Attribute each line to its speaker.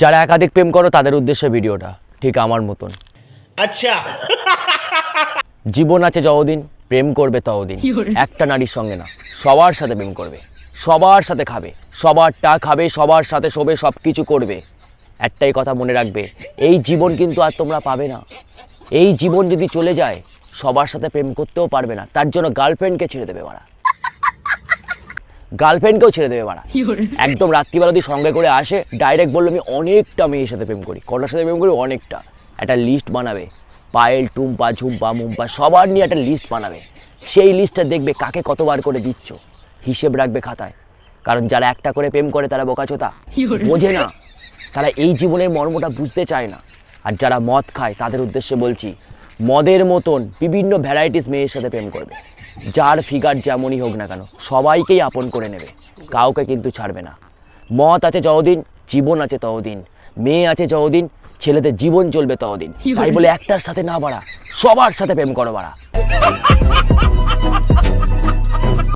Speaker 1: যারা একাধিক প্রেম করো তাদের উদ্দেশ্যে ভিডিওটা ঠিক আমার মতন।
Speaker 2: আচ্ছা,
Speaker 1: জীবন আছে যতদিন প্রেম করবে ততদিন। একটা নারীর সঙ্গে না, সবার সাথে প্রেম করবে, সবার সাথে খাবে, সবারটা খাবে, সবার সাথে শোবে, সব কিছু করবে। একটাই কথা মনে রাখবে, এই জীবন কিন্তু আর তোমরা পাবে না। এই জীবন যদি চলে যায়, সবার সাথে প্রেম করতেও পারবে না। তার জন্য গার্লফ্রেন্ডকে ছেড়ে দেবে বাড়া, গার্লফ্রেন্ডকেও ছেড়ে দেবে বাড়া। একদম রাত্রিবেলা যদি সঙ্গে করে আসে, ডাইরেক্ট বললো আমি অনেকটা মেয়ের সাথে প্রেম করি, কটার সাথে প্রেম করি অনেকটা। একটা লিস্ট বানাবে, পায়েল, টুম্পা, ঝুম্পা, মুম্পা সবার নিয়ে একটা লিস্ট বানাবে। সেই লিস্টটা দেখবে কাকে কতবার করে দিচ্ছ, হিসেব রাখবে খাতায়। কারণ যারা একটা করে প্রেম করে তারা বোকাচোদা, বোঝে না, তারা এই জীবনের মর্মটা বুঝতে চায় না। আর যারা মদ খায় তাদের উদ্দেশ্যে বলছি, মদের মতন বিভিন্ন ভ্যারাইটিস মেয়ের সাথে প্রেম করবে। যার ফিগার যেমনই হোক না কেন, সবাইকেই আপন করে নেবে, কাউকে কিন্তু ছাড়বে না। মদ আছে যতদিন, জীবন আছে ততদিন। মেয়ে আছে যতদিন, ছেলেদের জীবন চলবে ততদিন। তাই বলে একটার সাথে না বাড়া, সবার সাথে প্রেম করো বাড়া।